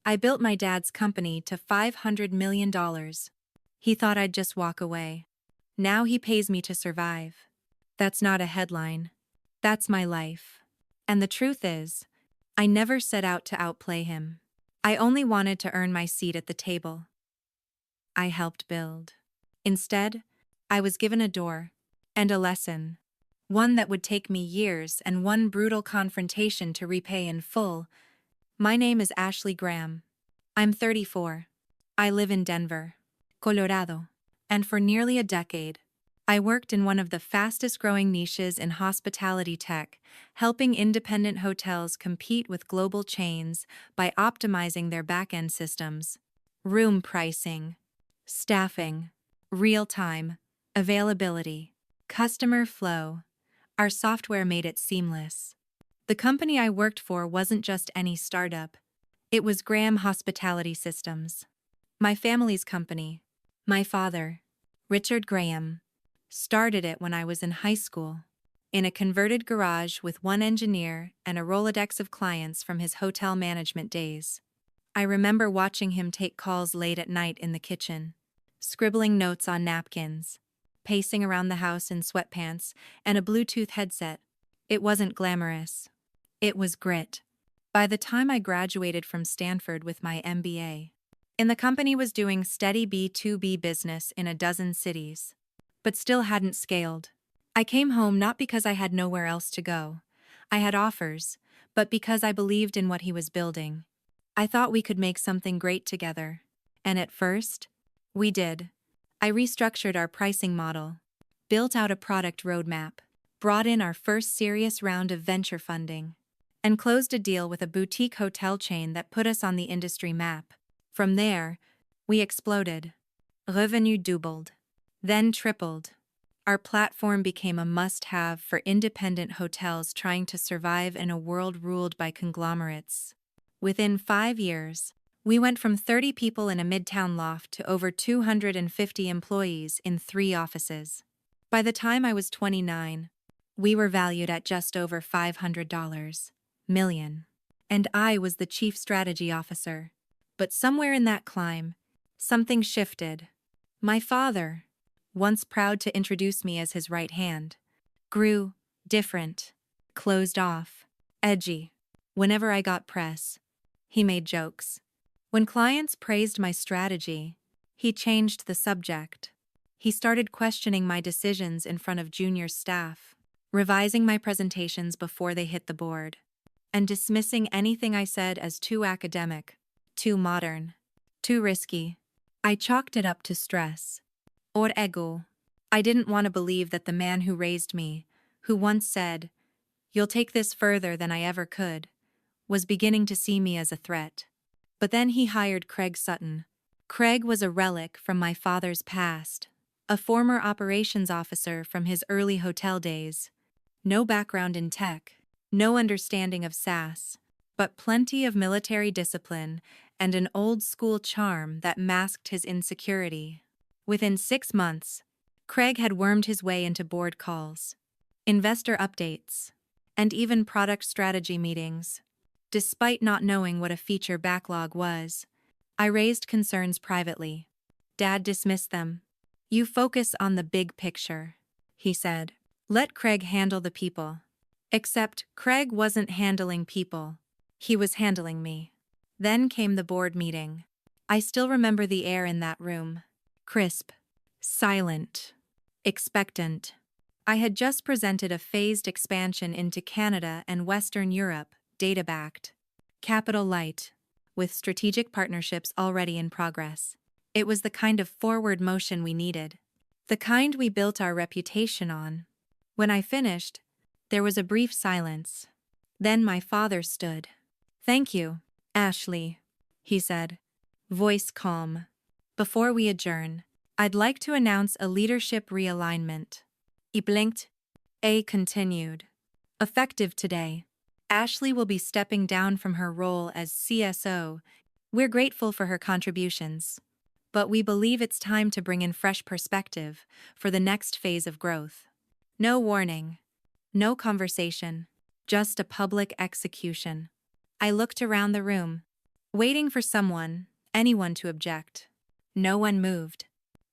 I built my dad's company to $500 million. He thought I'd just walk away. Now he pays me to survive. That's not a headline. That's my life. And the truth is, I never set out to outplay him. I only wanted to earn my seat at the table. I helped build. Instead, I was given a door and a lesson, one that would take me years and one brutal confrontation to repay in full. My name is Ashley Graham. I'm 34. I live in Denver, Colorado, and for nearly a decade, I worked in one of the fastest-growing niches in hospitality tech, helping independent hotels compete with global chains by optimizing their back-end systems, room pricing, staffing, real-time, availability, customer flow. Our software made it seamless. The company I worked for wasn't just any startup. It was Graham Hospitality Systems. My family's company. My father, Richard Graham, started it when I was in high school, in a converted garage with one engineer and a Rolodex of clients from his hotel management days. I remember watching him take calls late at night in the kitchen, scribbling notes on napkins, pacing around the house in sweatpants and a Bluetooth headset. It wasn't glamorous. It was grit. By the time I graduated from Stanford with my MBA, the company was doing steady B2B business in a dozen cities, but still hadn't scaled. I came home not because I had nowhere else to go. I had offers, but because I believed in what he was building. I thought we could make something great together. And at first, we did. I restructured our pricing model, built out a product roadmap, brought in our first serious round of venture funding, and closed a deal with a boutique hotel chain that put us on the industry map. From there, we exploded. Revenue doubled, then tripled. Our platform became a must-have for independent hotels trying to survive in a world ruled by conglomerates. Within 5 years, we went from 30 people in a midtown loft to over 250 employees in 3 offices. By the time I was 29, we were valued at just over $500 million, and I was the chief strategy officer. But somewhere in that climb, something shifted. My father, once proud to introduce me as his right hand, grew different, closed off, edgy. Whenever I got press, he made jokes. When clients praised my strategy, he changed the subject. He started questioning my decisions in front of junior staff, revising my presentations before they hit the board, and dismissing anything I said as too academic, too modern, too risky. I chalked it up to stress, or ego. I didn't want to believe that the man who raised me, who once said, "You'll take this further than I ever could," was beginning to see me as a threat. But then he hired Craig Sutton. Craig was a relic from my father's past, a former operations officer from his early hotel days. No background in tech, no understanding of SaaS, but plenty of military discipline and an old-school charm that masked his insecurity. Within 6 months, Craig had wormed his way into board calls, investor updates, and even product strategy meetings. Despite not knowing what a feature backlog was, I raised concerns privately. Dad dismissed them. "You focus on the big picture," he said. "Let Craig handle the people." Except Craig wasn't handling people. He was handling me. Then came the board meeting. I still remember the air in that room. Crisp, silent, expectant. I had just presented a phased expansion into Canada and Western Europe, data-backed, capital light, with strategic partnerships already in progress. It was the kind of forward motion we needed, the kind we built our reputation on. When I finished, there was a brief silence. Then my father stood. "Thank you, Ashley," he said, voice calm. "Before we adjourn, I'd like to announce a leadership realignment." He blinked. A continued. "Effective today, Ashley will be stepping down from her role as CSO. We're grateful for her contributions, but we believe it's time to bring in fresh perspective for the next phase of growth." No warning, no conversation, just a public execution. I looked around the room. waiting for anyone to object. No one moved.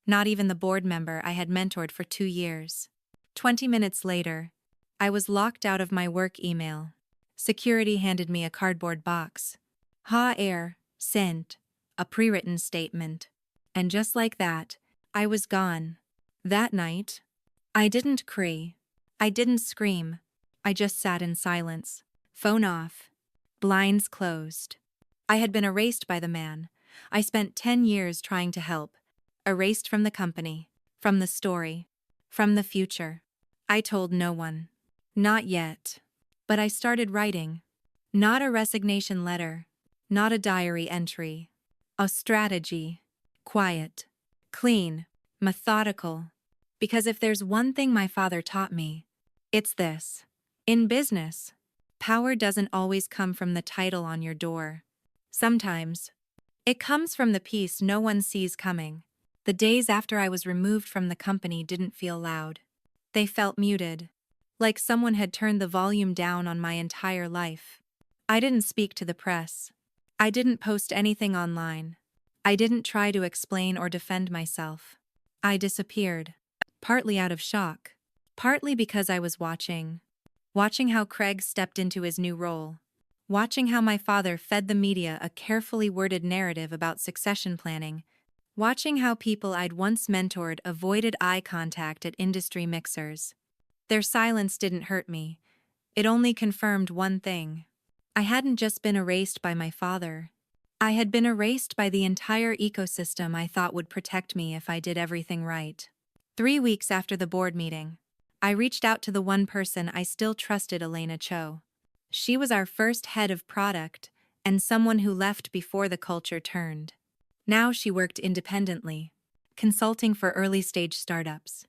Not even the board member I had mentored for 2 years. 20 minutes later, I was locked out of my work email. Security handed me a cardboard box. Ha air, sent, a pre-written statement. And just like that, I was gone. That night, I didn't cry. I didn't scream. I just sat in silence. Phone off. Blinds closed. I had been erased by the man. I spent 10 years trying to help. Erased from the company, from the story, from the future. I told no one. Not yet. But I started writing. Not a resignation letter. Not a diary entry. A strategy. Quiet. Clean. Methodical. Because if there's one thing my father taught me, it's this. In business, power doesn't always come from the title on your door. Sometimes, it comes from the peace no one sees coming. The days after I was removed from the company didn't feel loud. They felt muted, like someone had turned the volume down on my entire life. I didn't speak to the press. I didn't post anything online. I didn't try to explain or defend myself. I disappeared, partly out of shock, partly because I was watching how Craig stepped into his new role, watching how my father fed the media a carefully worded narrative about succession planning, watching how people I'd once mentored avoided eye contact at industry mixers. Their silence didn't hurt me. It only confirmed one thing. I hadn't just been erased by my father. I had been erased by the entire ecosystem I thought would protect me if I did everything right. 3 weeks after the board meeting, I reached out to the one person I still trusted, Elena Cho. She was our first head of product and someone who left before the culture turned. Now she worked independently, consulting for early-stage startups.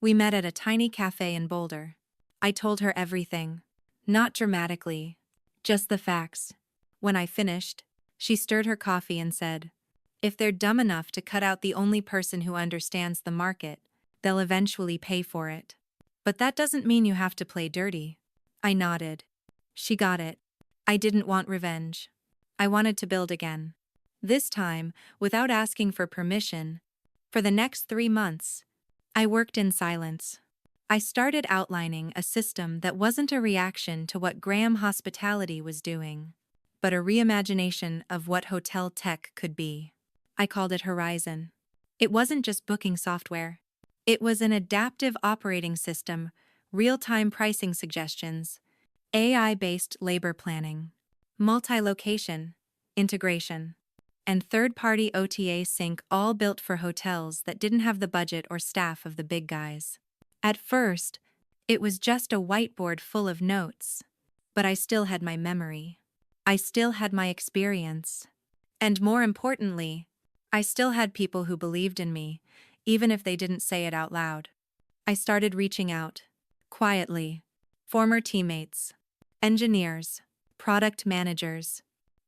We met at a tiny cafe in Boulder. I told her everything, not dramatically, just the facts. When I finished, she stirred her coffee and said, "If they're dumb enough to cut out the only person who understands the market, they'll eventually pay for it. But that doesn't mean you have to play dirty." I nodded. She got it. I didn't want revenge. I wanted to build again. This time, without asking for permission. For the next 3 months, I worked in silence. I started outlining a system that wasn't a reaction to what Graham Hospitality was doing, but a reimagination of what hotel tech could be. I called it Horizon. It wasn't just booking software. It was an adaptive operating system, real-time pricing suggestions, AI-based labor planning, multi-location, integration, and third-party OTA sync, all built for hotels that didn't have the budget or staff of the big guys. At first, it was just a whiteboard full of notes, but I still had my memory. I still had my experience. And more importantly, I still had people who believed in me, even if they didn't say it out loud. I started reaching out, quietly. Former teammates, engineers, product managers,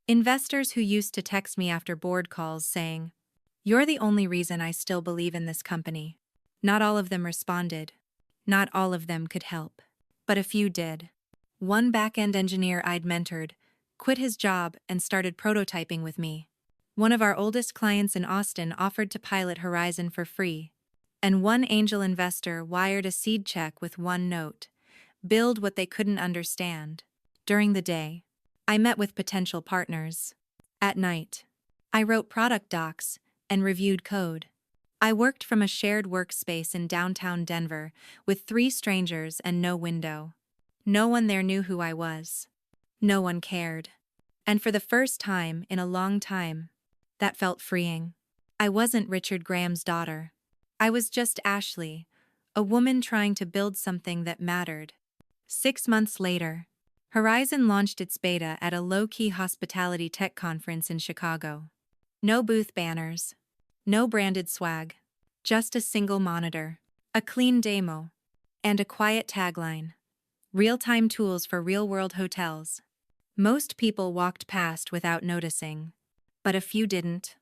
investors who used to text me after board calls saying, "You're the only reason I still believe in this company." Not all of them responded. Not all of them could help. But a few did. One back-end engineer I'd mentored quit his job and started prototyping with me. One of our oldest clients in Austin offered to pilot Horizon for free. And one angel investor wired a seed check with one note: build what they couldn't understand. During the day, I met with potential partners. At night, I wrote product docs and reviewed code. I worked from a shared workspace in downtown Denver with 3 strangers and no window. No one there knew who I was. No one cared. And for the first time in a long time, that felt freeing. I wasn't Richard Graham's daughter. I was just Ashley, a woman trying to build something that mattered. 6 months later, Horizon launched its beta at a low-key hospitality tech conference in Chicago. No booth banners, no branded swag, just a single monitor, a clean demo, and a quiet tagline: real-time tools for real-world hotels. Most people walked past without noticing, but a few didn't.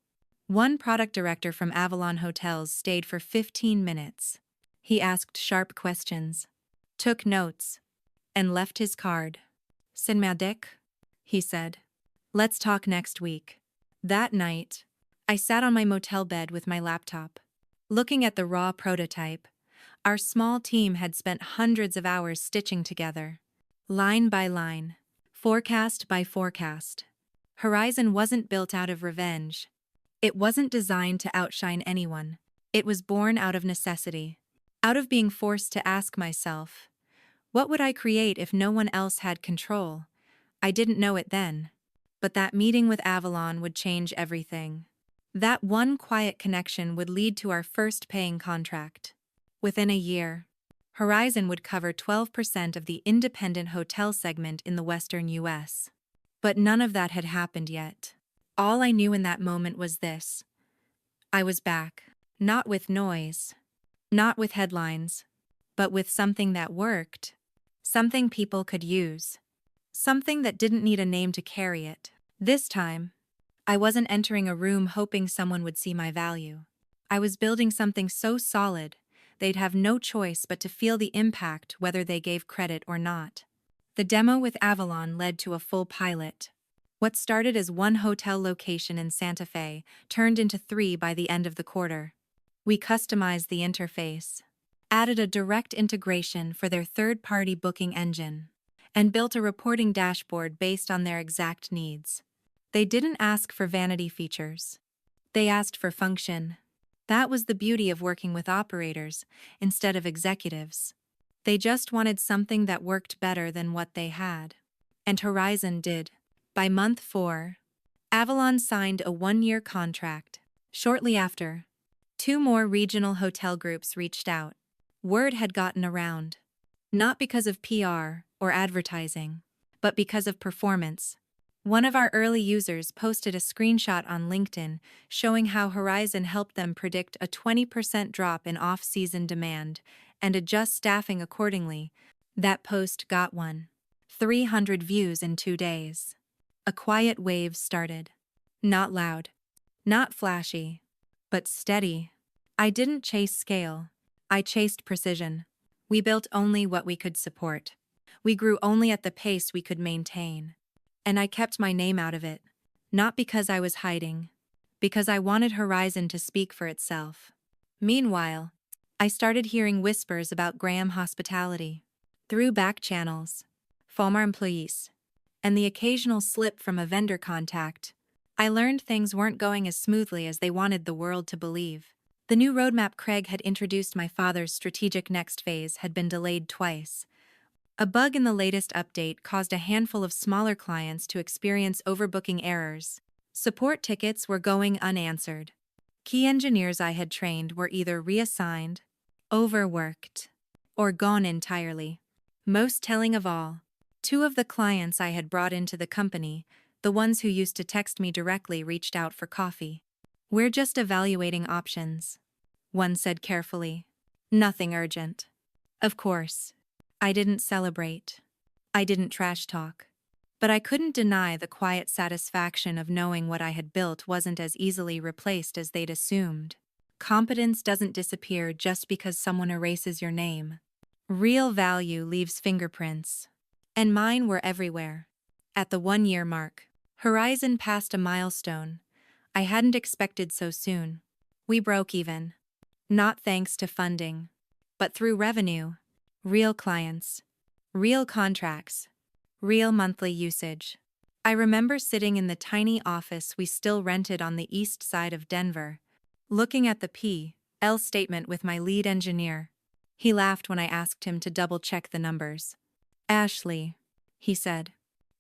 One product director from Avalon Hotels stayed for 15 minutes. He asked sharp questions, took notes, and left his card. "Sinmadik," he said. "Let's talk next week." That night, I sat on my motel bed with my laptop, looking at the raw prototype. Our small team had spent hundreds of hours stitching together, line by line, forecast by forecast. Horizon wasn't built out of revenge. It wasn't designed to outshine anyone. It was born out of necessity, out of being forced to ask myself, what would I create if no one else had control? I didn't know it then, but that meeting with Avalon would change everything. That one quiet connection would lead to our first paying contract. Within a year, Horizon would cover 12% of the independent hotel segment in the Western US. But none of that had happened yet. All I knew in that moment was this: I was back, not with noise, not with headlines, but with something that worked, something people could use, something that didn't need a name to carry it. This time, I wasn't entering a room hoping someone would see my value. I was building something so solid, they'd have no choice but to feel the impact whether they gave credit or not. The demo with Avalon led to a full pilot. What started as one hotel location in Santa Fe turned into 3 by the end of the quarter. We customized the interface, added a direct integration for their third-party booking engine, and built a reporting dashboard based on their exact needs. They didn't ask for vanity features. They asked for function. That was the beauty of working with operators instead of executives. They just wanted something that worked better than what they had. And Horizon did. By month 4, Avalon signed a 1-year contract. Shortly after, 2 more regional hotel groups reached out. Word had gotten around. Not because of PR or advertising, but because of performance. One of our early users posted a screenshot on LinkedIn showing how Horizon helped them predict a 20% drop in off-season demand and adjust staffing accordingly. That post got 300 views in 2 days. A quiet wave started. Not loud, not flashy, but steady. I didn't chase scale. I chased precision. We built only what we could support. We grew only at the pace we could maintain. And I kept my name out of it, not because I was hiding, because I wanted Horizon to speak for itself. Meanwhile, I started hearing whispers about Graham Hospitality. Through back channels, former employees, and the occasional slip from a vendor contact, I learned things weren't going as smoothly as they wanted the world to believe. The new roadmap Craig had introduced my father's strategic next phase had been delayed twice. A bug in the latest update caused a handful of smaller clients to experience overbooking errors. Support tickets were going unanswered. Key engineers I had trained were either reassigned, overworked, or gone entirely. Most telling of all, 2 of the clients I had brought into the company, the ones who used to text me directly, reached out for coffee. "We're just evaluating options," one said carefully. "Nothing urgent." Of course, I didn't celebrate. I didn't trash talk. But I couldn't deny the quiet satisfaction of knowing what I had built wasn't as easily replaced as they'd assumed. Competence doesn't disappear just because someone erases your name. Real value leaves fingerprints. And mine were everywhere. At the 1-year mark, Horizon passed a milestone I hadn't expected so soon. We broke even. Not thanks to funding, but through revenue. Real clients, real contracts, real monthly usage. I remember sitting in the tiny office we still rented on the east side of Denver, looking at the P&L statement with my lead engineer. He laughed when I asked him to double-check the numbers. "Ashley," he said,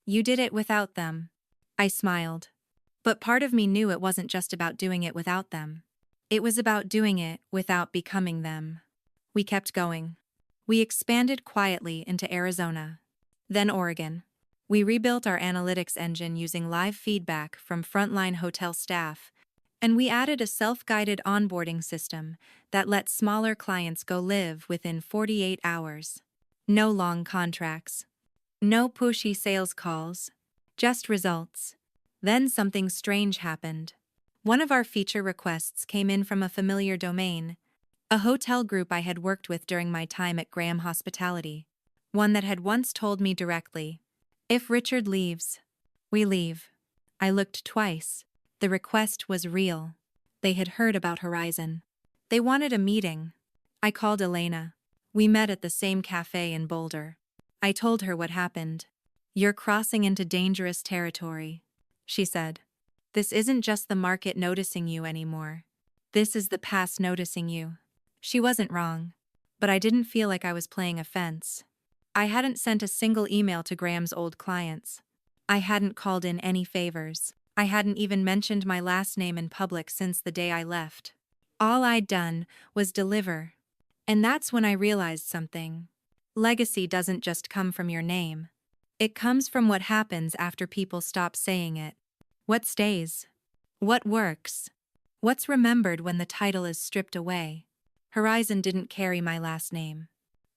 "you did it without them." I smiled. But part of me knew it wasn't just about doing it without them. It was about doing it without becoming them. We kept going. We expanded quietly into Arizona, then Oregon. We rebuilt our analytics engine using live feedback from frontline hotel staff, and we added a self-guided onboarding system that let smaller clients go live within 48 hours. No long contracts. No pushy sales calls. Just results. Then something strange happened. One of our feature requests came in from a familiar domain, a hotel group I had worked with during my time at Graham Hospitality. One that had once told me directly, "If Richard leaves, we leave." I looked twice. The request was real. They had heard about Horizon. They wanted a meeting. I called Elena. We met at the same cafe in Boulder. I told her what happened. "You're crossing into dangerous territory," she said. "This isn't just the market noticing you anymore. This is the past noticing you." She wasn't wrong. But I didn't feel like I was playing offense. I hadn't sent a single email to Graham's old clients. I hadn't called in any favors. I hadn't even mentioned my last name in public since the day I left. All I'd done was deliver. And that's when I realized something. Legacy doesn't just come from your name. It comes from what happens after people stop saying it. What stays? What works? What's remembered when the title is stripped away? Horizon didn't carry my last name,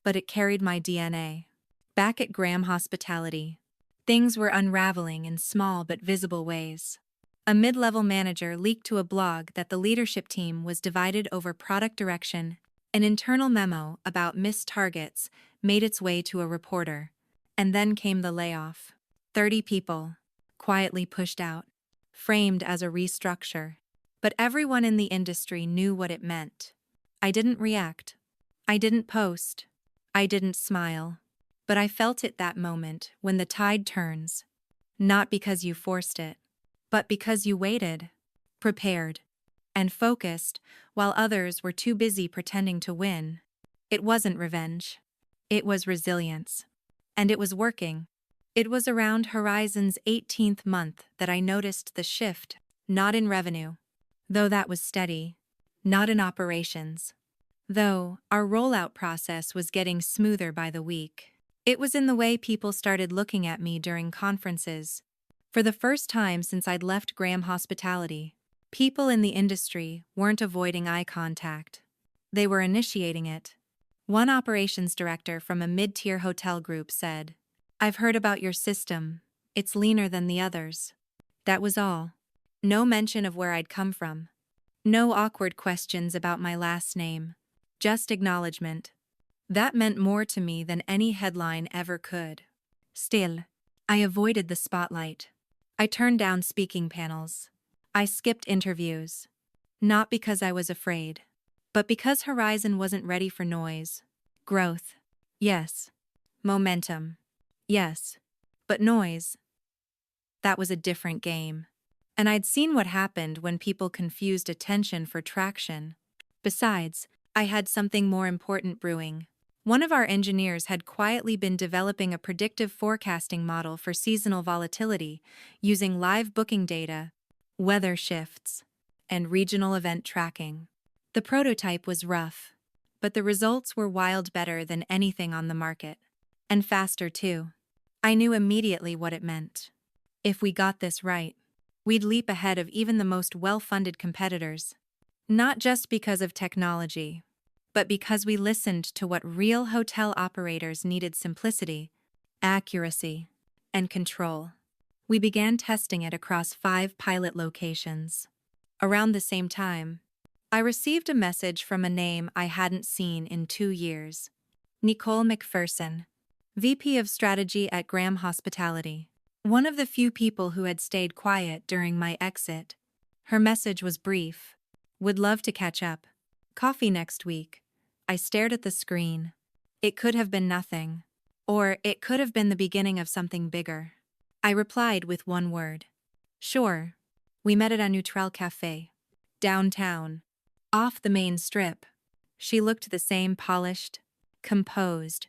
but it carried my DNA. Back at Graham Hospitality, things were unraveling in small but visible ways. A mid-level manager leaked to a blog that the leadership team was divided over product direction. An internal memo about missed targets made its way to a reporter. And then came the layoff. 30 people, quietly pushed out, framed as a restructure. But everyone in the industry knew what it meant. I didn't react. I didn't post. I didn't smile. But I felt it that moment when the tide turns. Not because you forced it, but because you waited, prepared, and focused while others were too busy pretending to win. It wasn't revenge. It was resilience. And it was working. It was around Horizon's 18th month that I noticed the shift, not in revenue, though that was steady, not in operations, though our rollout process was getting smoother by the week. It was in the way people started looking at me during conferences. For the first time since I'd left Graham Hospitality, people in the industry weren't avoiding eye contact. They were initiating it. One operations director from a mid-tier hotel group said, "I've heard about your system. It's leaner than the others." That was all. No mention of where I'd come from. No awkward questions about my last name. Just acknowledgement. That meant more to me than any headline ever could. Still, I avoided the spotlight. I turned down speaking panels. I skipped interviews. Not because I was afraid, but because Horizon wasn't ready for noise. Growth. Yes. Momentum. Yes. But noise. That was a different game. And I'd seen what happened when people confused attention for traction. Besides, I had something more important brewing. One of our engineers had quietly been developing a predictive forecasting model for seasonal volatility using live booking data, weather shifts, and regional event tracking. The prototype was rough, but the results were wild better than anything on the market. And faster, too. I knew immediately what it meant. If we got this right, we'd leap ahead of even the most well-funded competitors. Not just because of technology, but because we listened to what real hotel operators needed: simplicity, accuracy, and control. We began testing it across 5 pilot locations. Around the same time, I received a message from a name I hadn't seen in 2 years. Nicole McPherson, VP of Strategy at Graham Hospitality. One of the few people who had stayed quiet during my exit. Her message was brief. Would love to catch up. Coffee next week. I stared at the screen. It could have been nothing. Or it could have been the beginning of something bigger. I replied with one word. Sure. We met at a Neutral Cafe. Downtown. Off the main strip. She looked the same: polished, composed,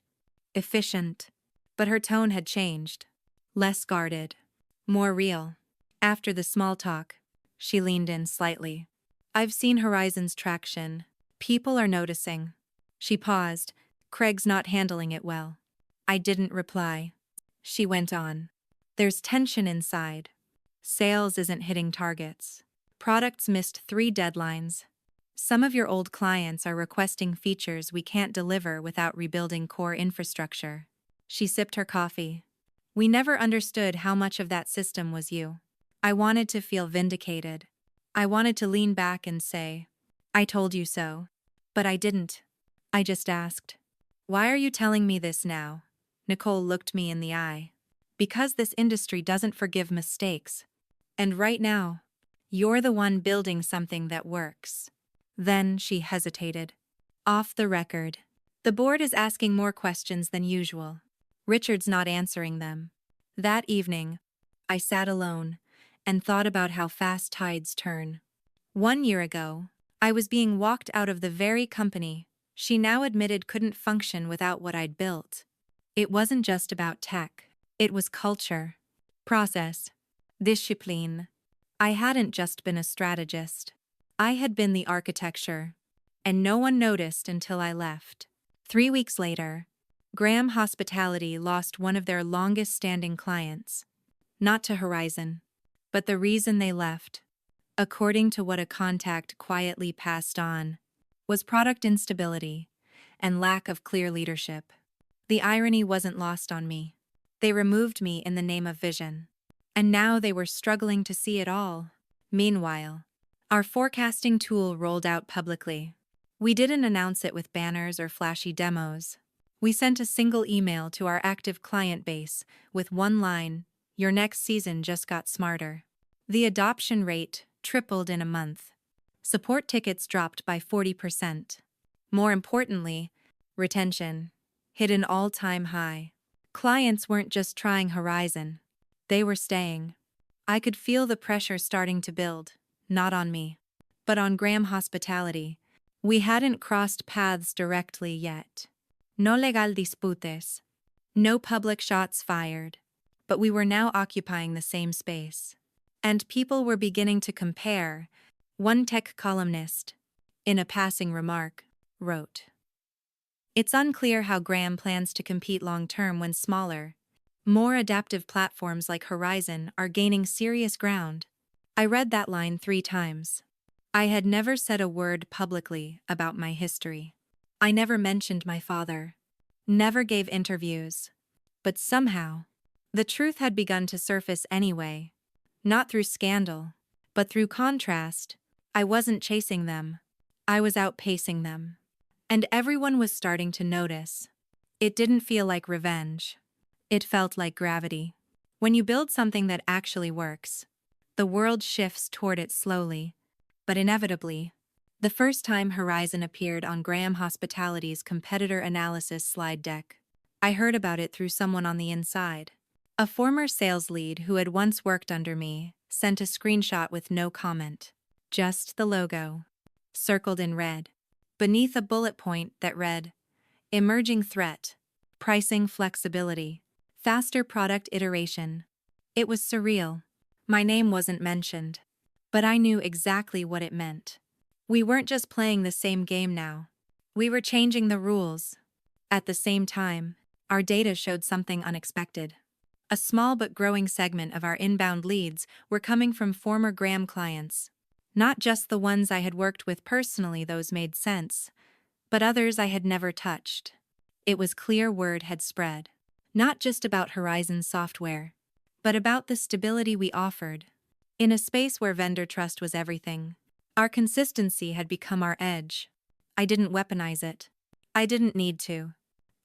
efficient. But her tone had changed. Less guarded. More real. After the small talk, she leaned in slightly. I've seen Horizon's traction. People are noticing. She paused. Craig's not handling it well. I didn't reply. She went on. There's tension inside. Sales isn't hitting targets. Products missed 3 deadlines. Some of your old clients are requesting features we can't deliver without rebuilding core infrastructure. She sipped her coffee. We never understood how much of that system was you. I wanted to feel vindicated. I wanted to lean back and say, I told you so. But I didn't. I just asked, why are you telling me this now? Nicole looked me in the eye. Because this industry doesn't forgive mistakes. And right now, You're the one building something that works. Then she hesitated. Off the record. The board is asking more questions than usual. Richard's not answering them. That evening, I sat alone and thought about how fast tides turn. 1 year ago, I was being walked out of the very company she now admitted couldn't function without what I'd built. It wasn't just about tech. It was culture, process, discipline. I hadn't just been a strategist. I had been the architecture, and no one noticed until I left. 3 weeks later, Graham Hospitality lost one of their longest-standing clients. Not to Horizon, but the reason they left, according to what a contact quietly passed on, was product instability and lack of clear leadership. The irony wasn't lost on me. They removed me in the name of vision, and now they were struggling to see it all. Meanwhile, our forecasting tool rolled out publicly. We didn't announce it with banners or flashy demos. We sent a single email to our active client base with one line, "Your next season just got smarter." The adoption rate tripled in a month. Support tickets dropped by 40%. More importantly, retention hit an all-time high. Clients weren't just trying Horizon. They were staying. I could feel the pressure starting to build, not on me, but on Graham Hospitality. We hadn't crossed paths directly yet. No legal disputes. No public shots fired. But we were now occupying the same space. And people were beginning to compare. One tech columnist, in a passing remark, wrote, "It's unclear how Graham plans to compete long-term when smaller, more adaptive platforms like Horizon are gaining serious ground." I read that line 3 times. I had never said a word publicly about my history. I never mentioned my father, never gave interviews. But somehow, the truth had begun to surface anyway. Not through scandal, but through contrast. I wasn't chasing them. I was outpacing them. And everyone was starting to notice. It didn't feel like revenge. It felt like gravity. When you build something that actually works, the world shifts toward it slowly, but inevitably. The first time Horizon appeared on Graham Hospitality's competitor analysis slide deck, I heard about it through someone on the inside. A former sales lead who had once worked under me sent a screenshot with no comment. Just the logo, circled in red, beneath a bullet point that read, "Emerging threat, pricing flexibility, faster product iteration." It was surreal. My name wasn't mentioned, but I knew exactly what it meant. We weren't just playing the same game now. We were changing the rules. At the same time, our data showed something unexpected. A small but growing segment of our inbound leads were coming from former Graham clients. Not just the ones I had worked with personally, those made sense, but others I had never touched. It was clear word had spread, not just about Horizon software, but about the stability we offered. In a space where vendor trust was everything, our consistency had become our edge. I didn't weaponize it. I didn't need to.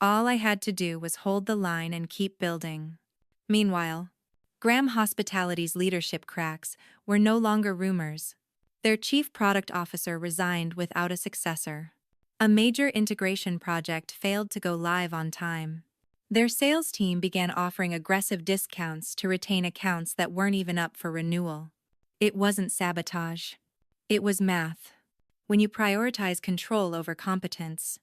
All I had to do was hold the line and keep building. Meanwhile, Graham Hospitality's leadership cracks were no longer rumors. Their chief product officer resigned without a successor. A major integration project failed to go live on time. Their sales team began offering aggressive discounts to retain accounts that weren't even up for renewal. It wasn't sabotage. It was math. When you prioritize control over competence,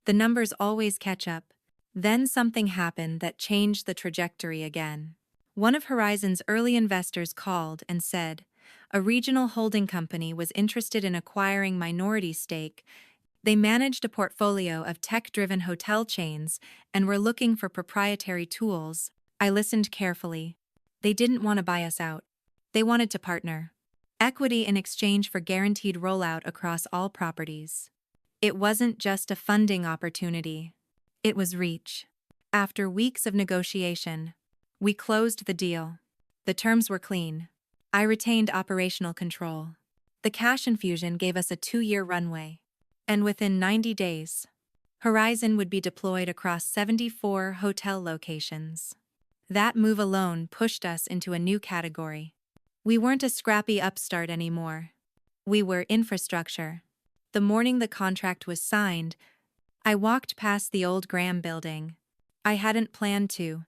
the numbers always catch up. Then something happened that changed the trajectory again. One of Horizon's early investors called and said a regional holding company was interested in acquiring minority stake. They managed a portfolio of tech-driven hotel chains and were looking for proprietary tools. I listened carefully. They didn't want to buy us out. They wanted to partner. Equity in exchange for guaranteed rollout across all properties. It wasn't just a funding opportunity. It was reach. After weeks of negotiation, we closed the deal. The terms were clean. I retained operational control. The cash infusion gave us a 2-year runway. And within 90 days, Horizon would be deployed across 74 hotel locations. That move alone pushed us into a new category. We weren't a scrappy upstart anymore. We were infrastructure. The morning the contract was signed, I walked past the old Graham building. I hadn't planned to.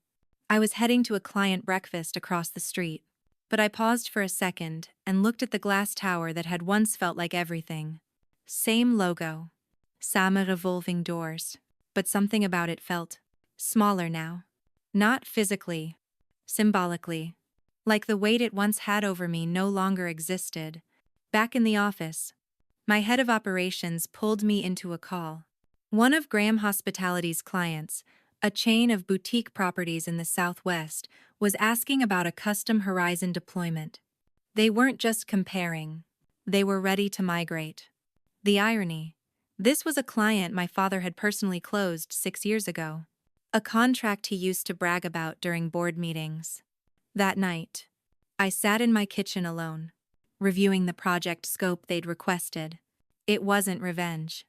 I was heading to a client breakfast across the street. But I paused for a second and looked at the glass tower that had once felt like everything. Same logo. Same revolving doors. But something about it felt smaller now. Not physically. Symbolically. Like the weight it once had over me no longer existed. Back in the office, my head of operations pulled me into a call. One of Graham Hospitality's clients, a chain of boutique properties in the Southwest, was asking about a custom Horizon deployment. They weren't just comparing. They were ready to migrate. The irony. This was a client my father had personally closed 6 years ago. A contract he used to brag about during board meetings. That night, I sat in my kitchen alone, reviewing the project scope they'd requested. It wasn't revenge.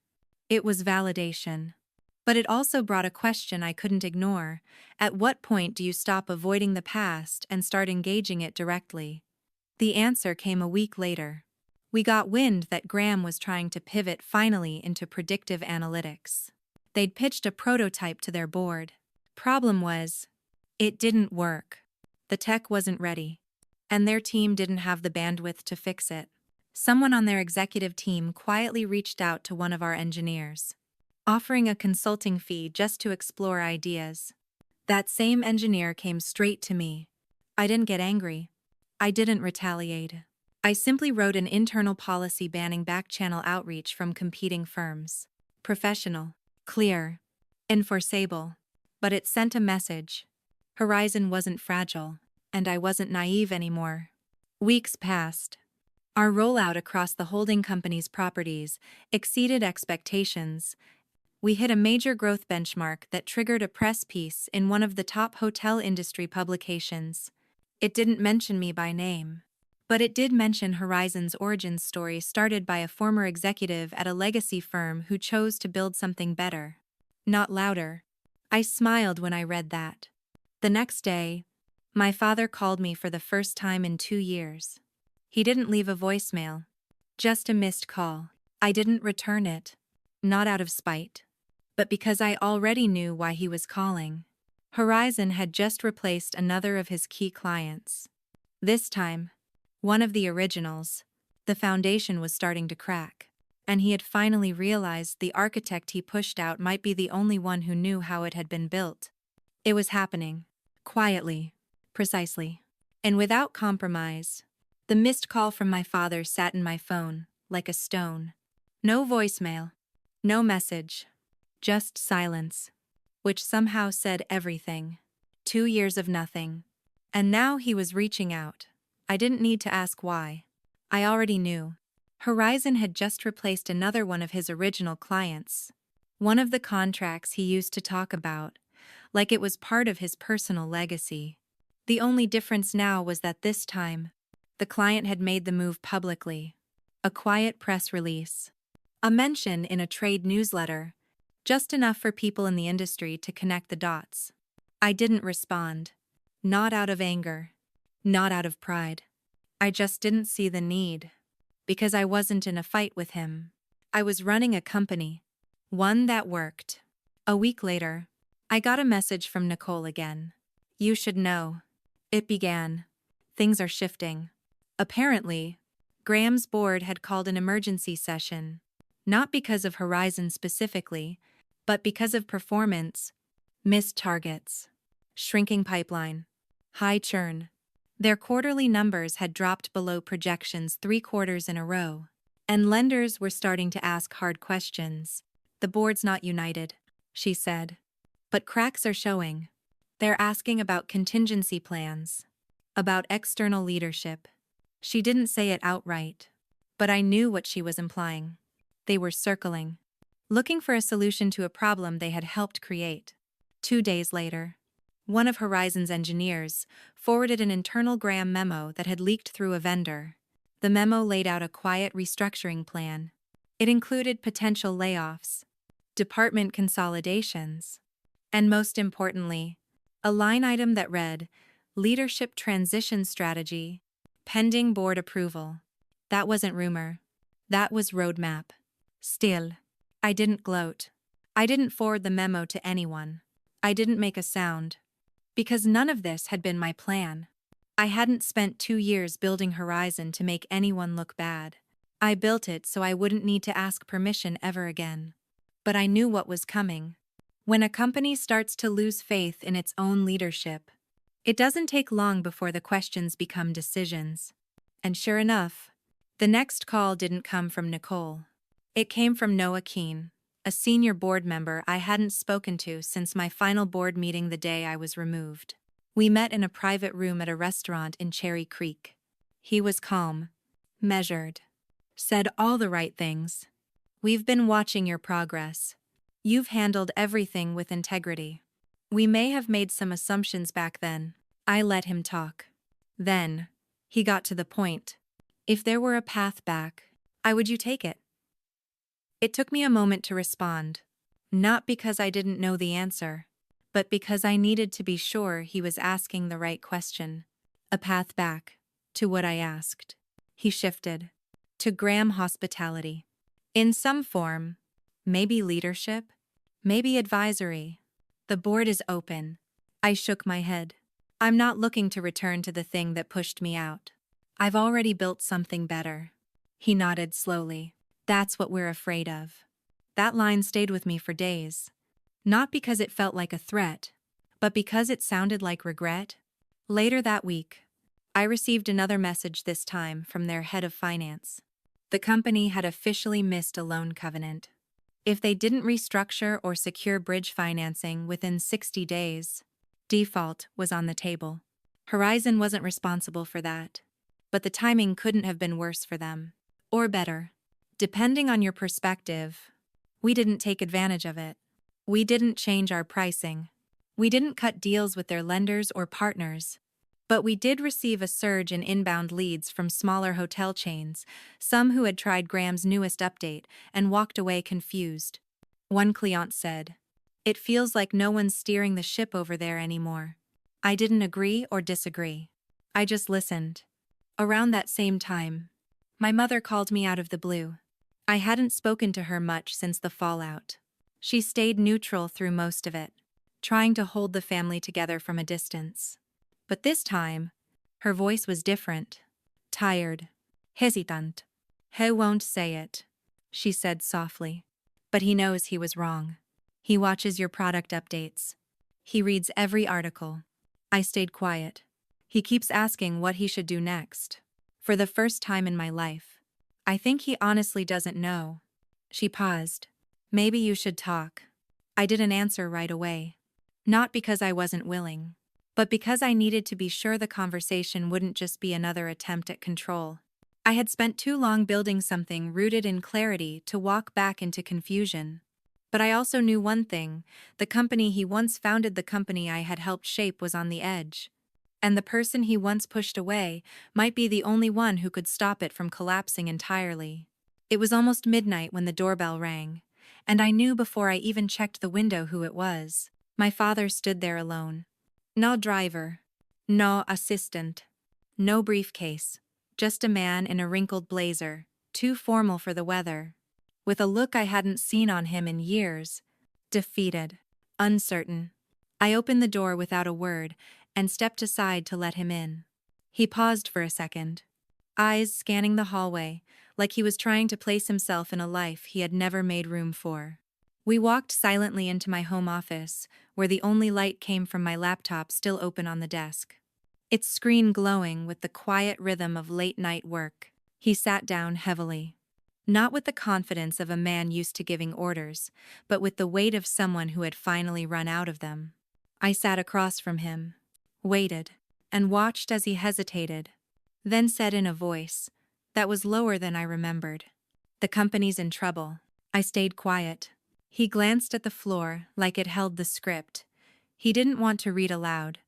It was validation. But it also brought a question I couldn't ignore. At what point do you stop avoiding the past and start engaging it directly? The answer came a week later. We got wind that Graham was trying to pivot finally into predictive analytics. They'd pitched a prototype to their board. Problem was, it didn't work. The tech wasn't ready, and their team didn't have the bandwidth to fix it. Someone on their executive team quietly reached out to one of our engineers, offering a consulting fee just to explore ideas. That same engineer came straight to me. I didn't get angry. I didn't retaliate. I simply wrote an internal policy banning back-channel outreach from competing firms. Professional, clear, enforceable. But it sent a message. Horizon wasn't fragile, and I wasn't naive anymore. Weeks passed. Our rollout across the holding company's properties exceeded expectations. We hit a major growth benchmark that triggered a press piece in one of the top hotel industry publications. It didn't mention me by name, but it did mention Horizon's origin story started by a former executive at a legacy firm who chose to build something better, not louder. I smiled when I read that. The next day, my father called me for the first time in 2 years. He didn't leave a voicemail, just a missed call. I didn't return it, not out of spite, but because I already knew why he was calling. Horizon had just replaced another of his key clients. This time, one of the originals. The foundation was starting to crack, and he had finally realized the architect he pushed out might be the only one who knew how it had been built. It was happening. Quietly, precisely, and without compromise. The missed call from my father sat in my phone, like a stone. No voicemail, no message, just silence, which somehow said everything. 2 years of nothing. And now he was reaching out. I didn't need to ask why. I already knew. Horizon had just replaced another one of his original clients. One of the contracts he used to talk about, like it was part of his personal legacy. The only difference now was that this time, the client had made the move publicly. A quiet press release. A mention in a trade newsletter. Just enough for people in the industry to connect the dots. I didn't respond. Not out of anger. Not out of pride. I just didn't see the need. Because I wasn't in a fight with him. I was running a company. One that worked. A week later, I got a message from Nicole again. You should know. It began. Things are shifting. Apparently, Graham's board had called an emergency session. Not because of Horizon specifically, but because of performance, missed targets, shrinking pipeline, high churn. Their quarterly numbers had dropped below projections 3 quarters in a row, and lenders were starting to ask hard questions. The board's not united, she said. But cracks are showing. They're asking about contingency plans, about external leadership. She didn't say it outright, but I knew what she was implying. They were circling, looking for a solution to a problem they had helped create. 2 days later, one of Horizon's engineers forwarded an internal Graham memo that had leaked through a vendor. The memo laid out a quiet restructuring plan. It included potential layoffs, department consolidations, and most importantly, a line item that read, Leadership Transition Strategy, Pending board approval. That wasn't rumor. That was roadmap. Still, I didn't gloat. I didn't forward the memo to anyone. I didn't make a sound. Because none of this had been my plan. I hadn't spent 2 years building Horizon to make anyone look bad. I built it so I wouldn't need to ask permission ever again. But I knew what was coming. When a company starts to lose faith in its own leadership, it doesn't take long before the questions become decisions. And sure enough, the next call didn't come from Nicole. It came from Noah Keene, a senior board member I hadn't spoken to since my final board meeting the day I was removed. We met in a private room at a restaurant in Cherry Creek. He was calm, measured, said all the right things. "We've been watching your progress. You've handled everything with integrity. We may have made some assumptions back then." I let him talk. Then, he got to the point. "If there were a path back, would you take it?" It took me a moment to respond, not because I didn't know the answer, but because I needed to be sure he was asking the right question. A path back, to what I asked. He shifted. To Graham Hospitality. In some form. Maybe leadership? Maybe advisory. The board is open. I shook my head. I'm not looking to return to the thing that pushed me out. I've already built something better. He nodded slowly. That's what we're afraid of. That line stayed with me for days. Not because it felt like a threat, but because it sounded like regret. Later that week, I received another message, this time from their head of finance. The company had officially missed a loan covenant. If they didn't restructure or secure bridge financing within 60 days, default was on the table. Horizon wasn't responsible for that, but the timing couldn't have been worse for them. Or better. Depending on your perspective, we didn't take advantage of it. We didn't change our pricing. We didn't cut deals with their lenders or partners. But we did receive a surge in inbound leads from smaller hotel chains, some who had tried Graham's newest update and walked away confused. One client said, "It feels like no one's steering the ship over there anymore." I didn't agree or disagree. I just listened. Around that same time, my mother called me out of the blue. I hadn't spoken to her much since the fallout. She stayed neutral through most of it, trying to hold the family together from a distance. But this time, her voice was different. Tired. Hesitant. "He won't say it," she said softly. "But he knows he was wrong. He watches your product updates. He reads every article." I stayed quiet. "He keeps asking what he should do next." For the first time in my life, I think he honestly doesn't know. She paused. "Maybe you should talk." I didn't answer right away. Not because I wasn't willing, but because I needed to be sure the conversation wouldn't just be another attempt at control. I had spent too long building something rooted in clarity to walk back into confusion. But I also knew one thing: the company he once founded, the company I had helped shape, was on the edge. And the person he once pushed away might be the only one who could stop it from collapsing entirely. It was almost midnight when the doorbell rang, and I knew before I even checked the window who it was. My father stood there alone. No driver. No assistant. No briefcase. Just a man in a wrinkled blazer, too formal for the weather, with a look I hadn't seen on him in years. Defeated. Uncertain. I opened the door without a word and stepped aside to let him in. He paused for a second, eyes scanning the hallway, like he was trying to place himself in a life he had never made room for. We walked silently into my home office, where the only light came from my laptop still open on the desk, its screen glowing with the quiet rhythm of late-night work. He sat down heavily. Not with the confidence of a man used to giving orders, but with the weight of someone who had finally run out of them. I sat across from him, waited, and watched as he hesitated, then said in a voice that was lower than I remembered, "The company's in trouble." I stayed quiet. He glanced at the floor like it held the script. He didn't want to read aloud.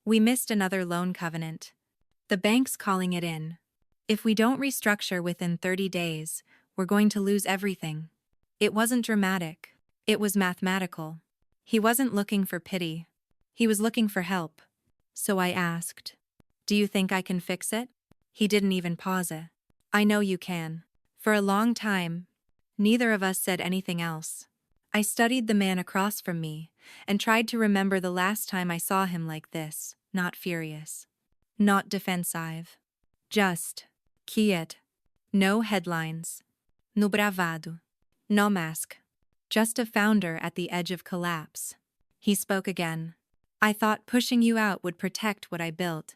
"We missed another loan covenant. The bank's calling it in. If we don't restructure within 30 days, we're going to lose everything." It wasn't dramatic. It was mathematical. He wasn't looking for pity. He was looking for help. So I asked, "Do you think I can fix it?" He didn't even pause it. I know you can. For a long time, neither of us said anything else. I studied the man across from me and tried to remember the last time I saw him like this, not furious, not defensive. Just quiet. No headlines. No bravado. No mask. Just a founder at the edge of collapse. He spoke again. I thought pushing you out would protect what I built.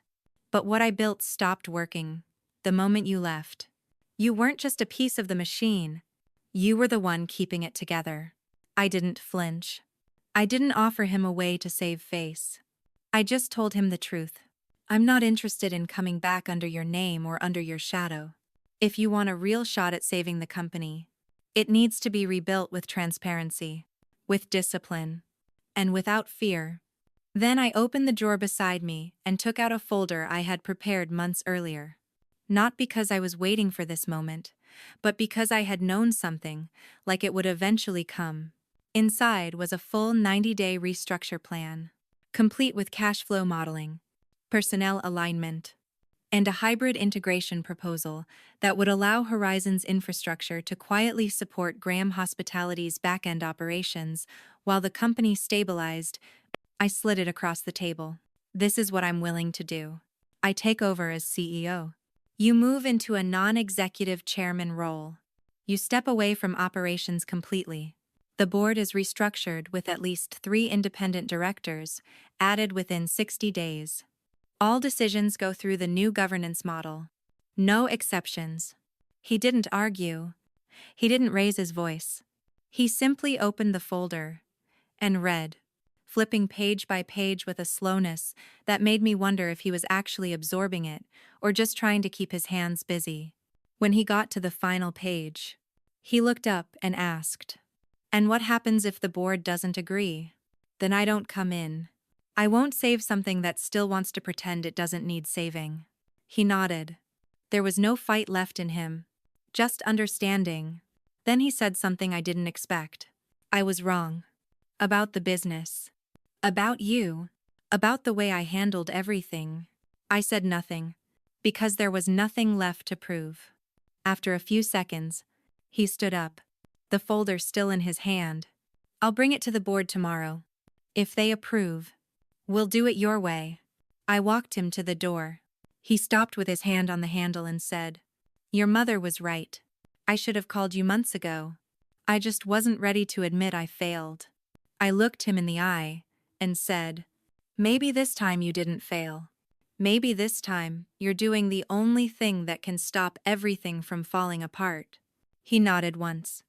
But what I built stopped working the moment you left. You weren't just a piece of the machine. You were the one keeping it together. I didn't flinch. I didn't offer him a way to save face. I just told him the truth. I'm not interested in coming back under your name or under your shadow. If you want a real shot at saving the company, it needs to be rebuilt with transparency, with discipline, and without fear. Then I opened the drawer beside me and took out a folder I had prepared months earlier. Not because I was waiting for this moment, but because I had known something, like it would eventually come. Inside was a full 90-day restructure plan, complete with cash flow modeling, personnel alignment, and a hybrid integration proposal that would allow Horizon's infrastructure to quietly support Graham Hospitality's back-end operations while the company stabilized. I slid it across the table. This is what I'm willing to do. I take over as CEO. You move into a non-executive chairman role. You step away from operations completely. The board is restructured with at least 3 independent directors, added within 60 days. All decisions go through the new governance model. No exceptions. He didn't argue. He didn't raise his voice. He simply opened the folder and read, flipping page by page with a slowness that made me wonder if he was actually absorbing it or just trying to keep his hands busy. When he got to the final page, he looked up and asked, "And what happens if the board doesn't agree? Then I don't come in. I won't save something that still wants to pretend it doesn't need saving." He nodded. There was no fight left in him, just understanding. Then he said something I didn't expect. I was wrong. About the business. About you. About the way I handled everything. I said nothing, because there was nothing left to prove. After a few seconds, he stood up, the folder still in his hand. "I'll bring it to the board tomorrow. If they approve, we'll do it your way." I walked him to the door. He stopped with his hand on the handle and said, "Your mother was right. I should have called you months ago. I just wasn't ready to admit I failed." I looked him in the eye and said, "Maybe this time you didn't fail. Maybe this time you're doing the only thing that can stop everything from falling apart." He nodded once,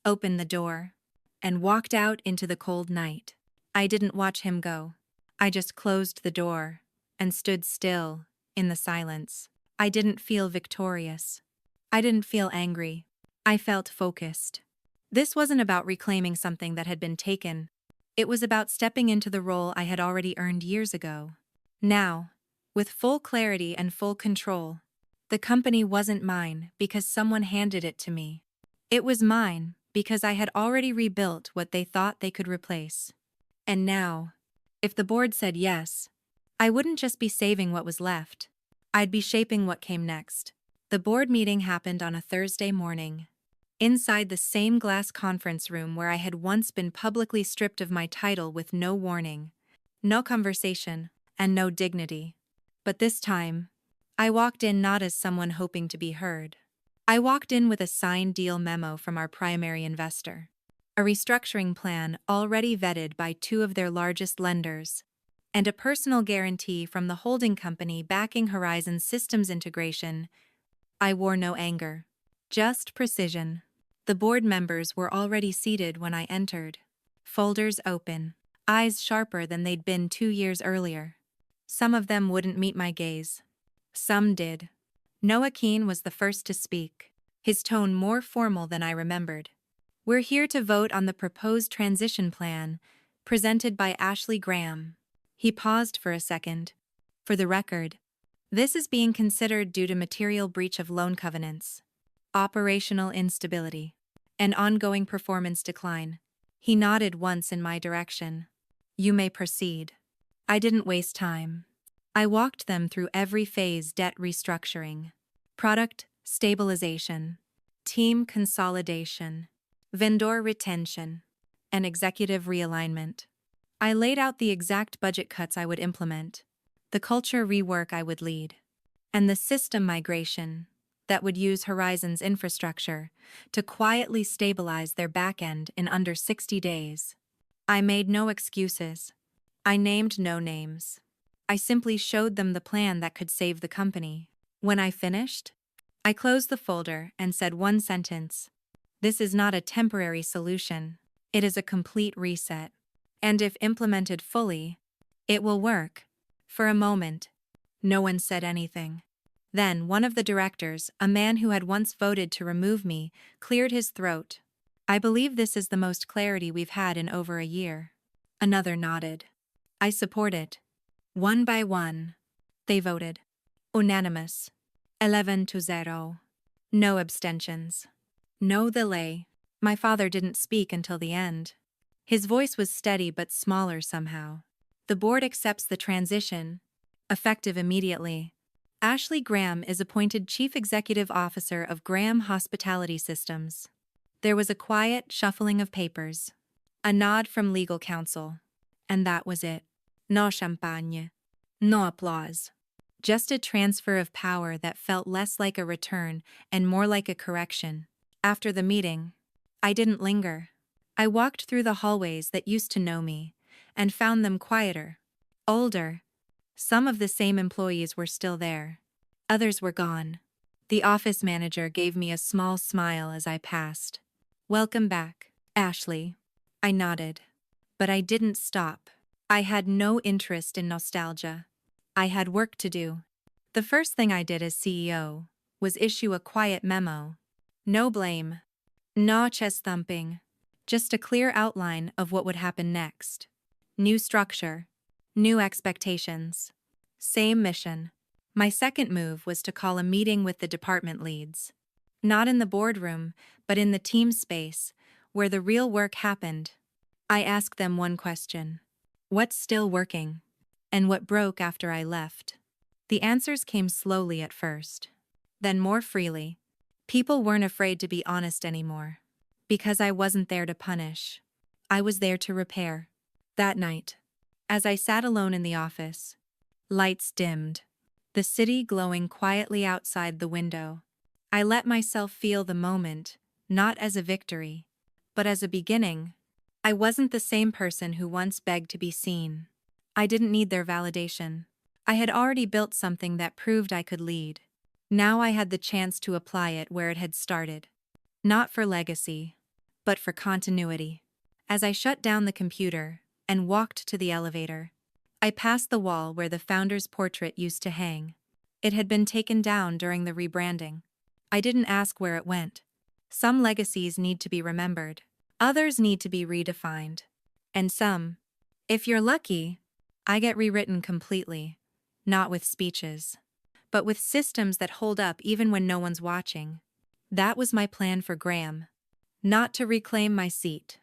opened the door, and walked out into the cold night. I didn't watch him go. I just closed the door and stood still in the silence. I didn't feel victorious. I didn't feel angry. I felt focused. This wasn't about reclaiming something that had been taken. It was about stepping into the role I had already earned years ago. Now, with full clarity and full control, the company wasn't mine because someone handed it to me. It was mine because I had already rebuilt what they thought they could replace. And now, if the board said yes, I wouldn't just be saving what was left. I'd be shaping what came next. The board meeting happened on a Thursday morning, inside the same glass conference room where I had once been publicly stripped of my title with no warning, no conversation, and no dignity. But this time, I walked in not as someone hoping to be heard. I walked in with a signed deal memo from our primary investor, a restructuring plan already vetted by 2 of their largest lenders, and a personal guarantee from the holding company backing Horizon's systems integration. I wore no anger, just precision. The board members were already seated when I entered, folders open, eyes sharper than they'd been 2 years earlier. Some of them wouldn't meet my gaze. Some did. Noah Keane was the first to speak, his tone more formal than I remembered. "We're here to vote on the proposed transition plan, presented by Ashley Graham." He paused for a second. "For the record, this is being considered due to material breach of loan covenants, operational instability, and ongoing performance decline." He nodded once in my direction. "You may proceed." I didn't waste time. I walked them through every phase: debt restructuring, product stabilization, team consolidation, vendor retention, and executive realignment. I laid out the exact budget cuts I would implement, the culture rework I would lead, and the system migration that would use Horizon's infrastructure to quietly stabilize their backend in under 60 days. I made no excuses. I named no names. I simply showed them the plan that could save the company. When I finished, I closed the folder and said one sentence: "This is not a temporary solution. It is a complete reset. And if implemented fully, it will work." For a moment, no one said anything. Then one of the directors, a man who had once voted to remove me, cleared his throat. "I believe this is the most clarity we've had in over a year." Another nodded. "I support it." One by one, they voted. Unanimous. 11-0. No abstentions. No delay. My father didn't speak until the end. His voice was steady but smaller somehow. "The board accepts the transition, effective immediately. Ashley Graham is appointed Chief Executive Officer of Graham Hospitality Systems." There was a quiet shuffling of papers, a nod from legal counsel, and that was it. No champagne, no applause. Just a transfer of power that felt less like a return and more like a correction. After the meeting, I didn't linger. I walked through the hallways that used to know me and found them quieter, older. Some of the same employees were still there. Others were gone. The office manager gave me a small smile as I passed. "Welcome back, Ashley." I nodded. But I didn't stop. I had no interest in nostalgia. I had work to do. The first thing I did as CEO was issue a quiet memo. No blame. No chest thumping. Just a clear outline of what would happen next. New structure. New expectations. Same mission. My second move was to call a meeting with the department leads. Not in the boardroom, but in the team space, where the real work happened. I asked them one question: what's still working? And what broke after I left? The answers came slowly at first, then more freely. People weren't afraid to be honest anymore. Because I wasn't there to punish. I was there to repair. That night, as I sat alone in the office, lights dimmed, the city glowing quietly outside the window, I let myself feel the moment, not as a victory, but as a beginning. I wasn't the same person who once begged to be seen. I didn't need their validation. I had already built something that proved I could lead. Now I had the chance to apply it where it had started. Not for legacy, but for continuity. As I shut down the computer and walked to the elevator, I passed the wall where the founder's portrait used to hang. It had been taken down during the rebranding. I didn't ask where it went. Some legacies need to be remembered. Others need to be redefined. And some, if you're lucky, I get rewritten completely. Not with speeches, but with systems that hold up even when no one's watching. That was my plan for Graham. Not to reclaim my seat,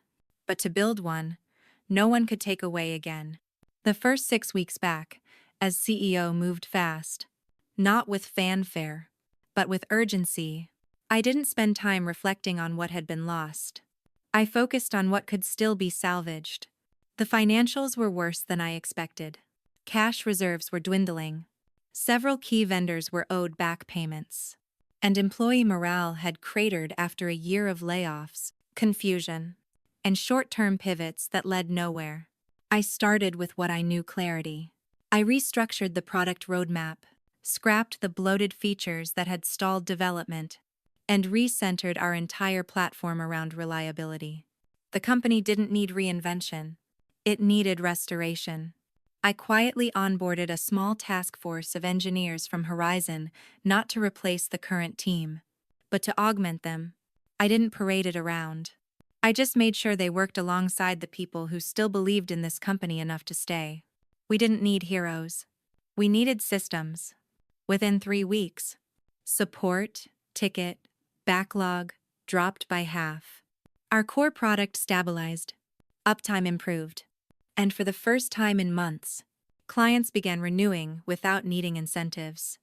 but to build one no one could take away again. The first 6 weeks back, as CEO, moved fast. Not with fanfare, but with urgency. I didn't spend time reflecting on what had been lost. I focused on what could still be salvaged. The financials were worse than I expected. Cash reserves were dwindling. Several key vendors were owed back payments. And employee morale had cratered after a year of layoffs, confusion, and short-term pivots that led nowhere. I started with what I knew: clarity. I restructured the product roadmap, scrapped the bloated features that had stalled development, and recentered our entire platform around reliability. The company didn't need reinvention. It needed restoration. I quietly onboarded a small task force of engineers from Horizon, not to replace the current team, but to augment them. I didn't parade it around. I just made sure they worked alongside the people who still believed in this company enough to stay. We didn't need heroes. We needed systems. Within 3 weeks, support, ticket, backlog dropped by half. Our core product stabilized. Uptime improved. And for the first time in months, Clients began renewing without needing incentives.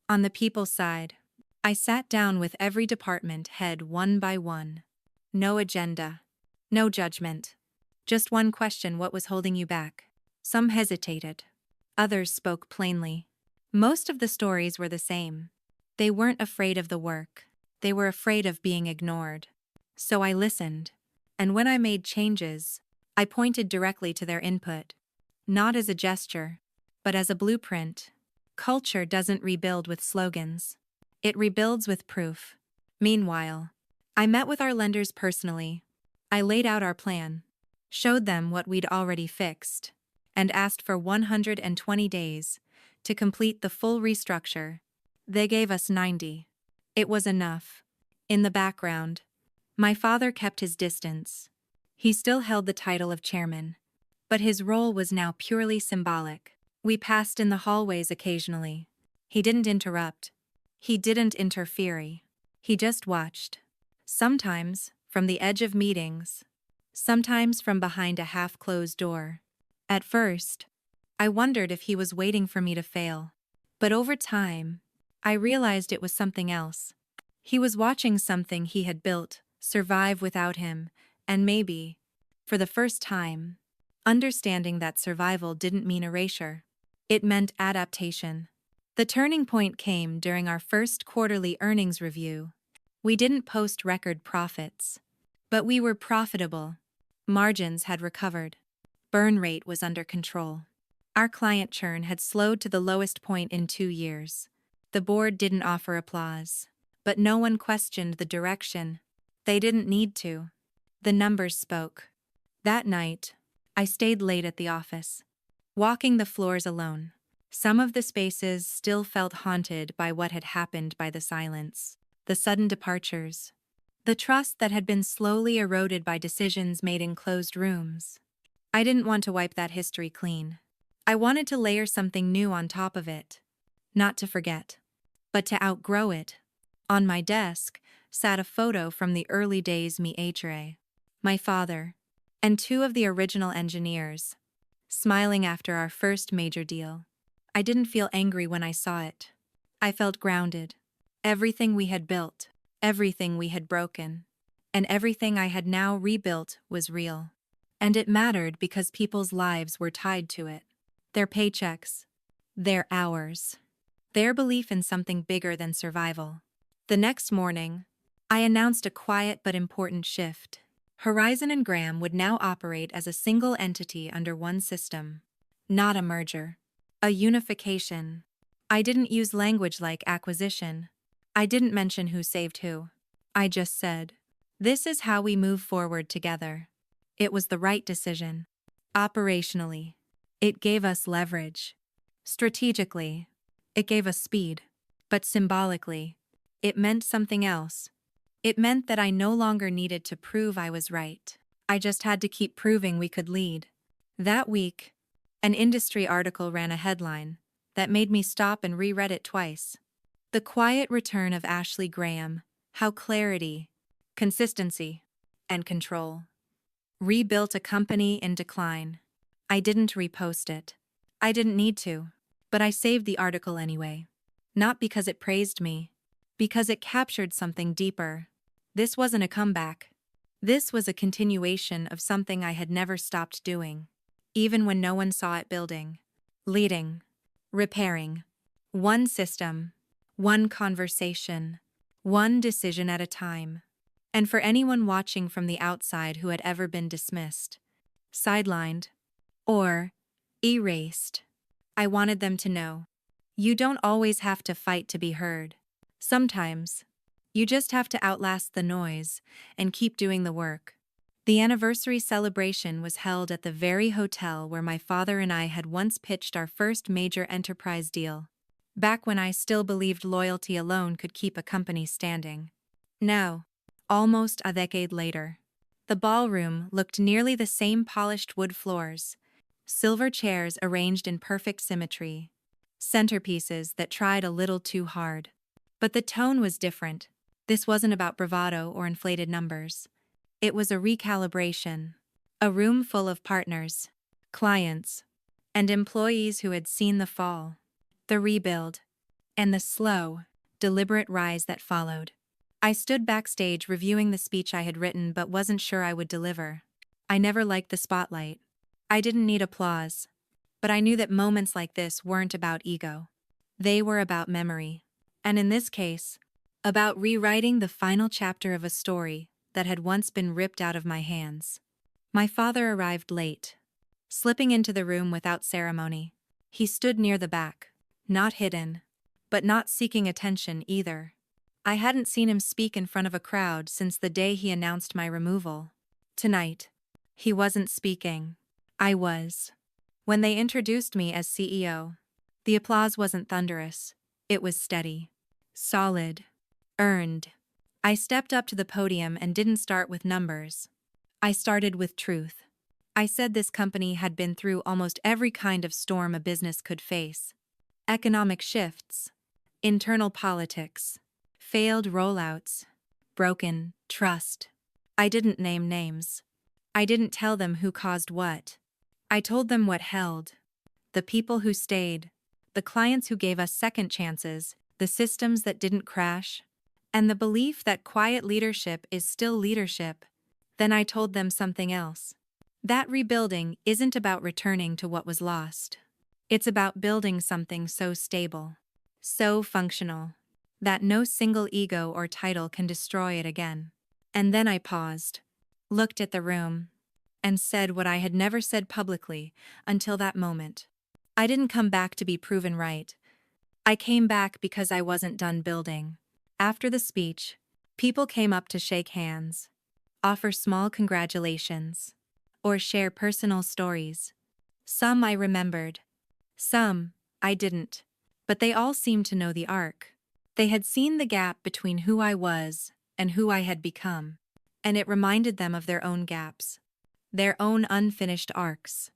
On the people side, I sat down with every department head one by one. No agenda, no judgment. Just one question: what was holding you back? Some hesitated. Others spoke plainly. Most of the stories were the same. They weren't afraid of the work. They were afraid of being ignored. So I listened. And when I made changes, I pointed directly to their input. Not as a gesture, but as a blueprint. Culture doesn't rebuild with slogans. It rebuilds with proof. Meanwhile, I met with our lenders personally. I laid out our plan, showed them what we'd already fixed, and asked for 120 days to complete the full restructure. They gave us 90. It was enough. In the background, my father kept his distance. He still held the title of chairman, but his role was now purely symbolic. We passed in the hallways occasionally. He didn't interrupt. He didn't interfere. He just watched. Sometimes from the edge of meetings, sometimes from behind a half-closed door. At first, I wondered if he was waiting for me to fail. But over time, I realized it was something else. He was watching something he had built survive without him, and maybe, for the first time, understanding that survival didn't mean erasure. It meant adaptation. The turning point came during our first quarterly earnings review. We didn't post record profits, but we were profitable. Margins had recovered. Burn rate was under control. Our client churn had slowed to the lowest point in 2 years. The board didn't offer applause, but no one questioned the direction. They didn't need to. The numbers spoke. That night, I stayed late at the office, walking the floors alone. Some of the spaces still felt haunted by what had happened, by the silence, the sudden departures, the trust that had been slowly eroded by decisions made in closed rooms. I didn't want to wipe that history clean. I wanted to layer something new on top of it. Not to forget, but to outgrow it. On my desk sat a photo from the early days, meAtre, my father, and 2 of the original engineers, smiling after our first major deal. I didn't feel angry when I saw it. I felt grounded. Everything we had built, everything we had broken, and everything I had now rebuilt was real. And it mattered because people's lives were tied to it. Their paychecks, their hours, their belief in something bigger than survival. The next morning, I announced a quiet but important shift. Horizon and Graham would now operate as a single entity under one system. Not a merger. A unification. I didn't use language like acquisition. I didn't mention who saved who. I just said, this is how we move forward together. It was the right decision. Operationally, it gave us leverage. Strategically, it gave us speed. But symbolically, it meant something else. It meant that I no longer needed to prove I was right. I just had to keep proving we could lead. That week, an industry article ran a headline that made me stop and reread it twice. The quiet return of Ashley Graham, how clarity, consistency, and control rebuilt a company in decline. I didn't repost it. I didn't need to, but I saved the article anyway. Not because it praised me, because it captured something deeper. This wasn't a comeback. This was a continuation of something I had never stopped doing, even when no one saw it: building, leading, repairing. One system, one conversation, one decision at a time. And for anyone watching from the outside who had ever been dismissed, sidelined, or erased, I wanted them to know, you don't always have to fight to be heard. Sometimes, you just have to outlast the noise and keep doing the work. The anniversary celebration was held at the very hotel where my father and I had once pitched our first major enterprise deal, back when I still believed loyalty alone could keep a company standing. Now, almost a decade later, the ballroom looked nearly the same: polished wood floors, silver chairs arranged in perfect symmetry, centerpieces that tried a little too hard. But the tone was different. This wasn't about bravado or inflated numbers. It was a recalibration. A room full of partners, clients, and employees who had seen the fall, the rebuild, and the slow, deliberate rise that followed. I stood backstage reviewing the speech I had written but wasn't sure I would deliver. I never liked the spotlight. I didn't need applause. But I knew that moments like this weren't about ego. They were about memory. And in this case, about rewriting the final chapter of a story that had once been ripped out of my hands. My father arrived late, slipping into the room without ceremony. He stood near the back, not hidden, but not seeking attention either. I hadn't seen him speak in front of a crowd since the day he announced my removal. Tonight, he wasn't speaking. I was. When they introduced me as CEO, the applause wasn't thunderous. It was steady, solid, earned. I stepped up to the podium and didn't start with numbers. I started with truth. I said this company had been through almost every kind of storm a business could face. Economic shifts, internal politics, failed rollouts, broken trust. I didn't name names. I didn't tell them who caused what. I told them what held. The people who stayed, the clients who gave us second chances, the systems that didn't crash, and the belief that quiet leadership is still leadership. Then I told them something else. That rebuilding isn't about returning to what was lost. It's about building something so stable, so functional, that no single ego or title can destroy it again. And then I paused, looked at the room, and said what I had never said publicly until that moment. I didn't come back to be proven right. I came back because I wasn't done building. After the speech, people came up to shake hands, offer small congratulations, or share personal stories. Some I remembered. Some I didn't. But they all seemed to know the arc. They had seen the gap between who I was and who I had become, and it reminded them of their own gaps, their own unfinished arcs.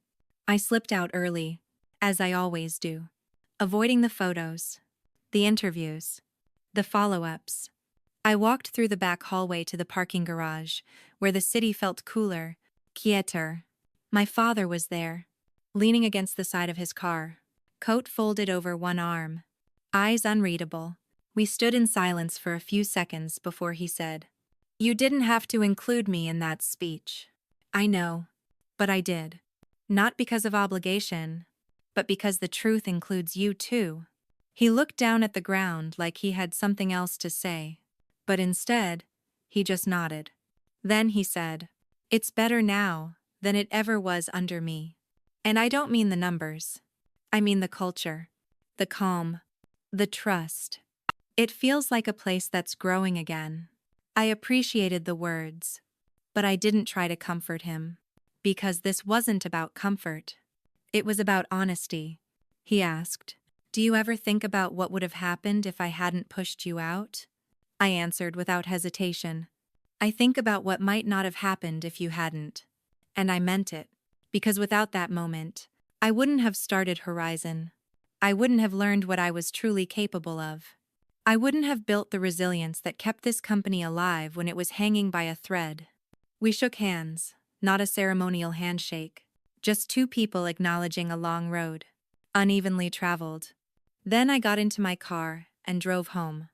I slipped out early, as I always do, avoiding the photos, the interviews, the follow-ups. I walked through the back hallway to the parking garage, where the city felt cooler, quieter. My father was there, leaning against the side of his car, coat folded over one arm, eyes unreadable. We stood in silence for a few seconds before he said, "You didn't have to include me in that speech." I know, but I did. Not because of obligation, but because the truth includes you too. He looked down at the ground like he had something else to say, but instead, he just nodded. Then he said, "It's better now than it ever was under me. And I don't mean the numbers. I mean the culture, the calm, the trust. It feels like a place that's growing again." I appreciated the words, but I didn't try to comfort him, because this wasn't about comfort. It was about honesty. He asked, "Do you ever think about what would have happened if I hadn't pushed you out?" I answered without hesitation. "I think about what might not have happened if you hadn't." And I meant it, because without that moment, I wouldn't have started Horizon. I wouldn't have learned what I was truly capable of. I wouldn't have built the resilience that kept this company alive when it was hanging by a thread. We shook hands, not a ceremonial handshake, just two people acknowledging a long road, unevenly traveled. Then I got into my car and drove home.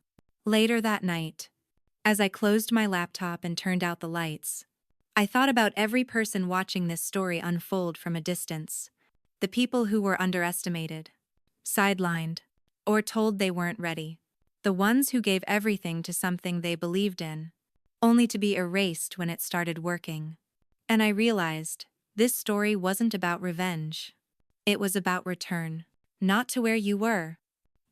Later that night, as I closed my laptop and turned out the lights, I thought about every person watching this story unfold from a distance. The people who were underestimated, sidelined, or told they weren't ready. The ones who gave everything to something they believed in, only to be erased when it started working. And I realized this story wasn't about revenge. It was about return, not to where you were,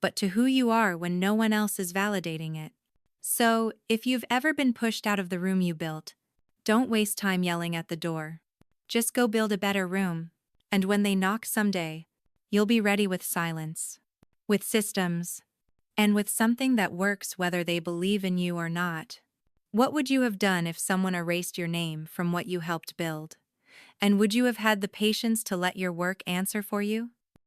but to who you are when no one else is validating it. So, if you've ever been pushed out of the room you built, don't waste time yelling at the door. Just go build a better room, and when they knock someday, you'll be ready with silence, with systems, and with something that works whether they believe in you or not. What would you have done if someone erased your name from what you helped build? And would you have had the patience to let your work answer for you?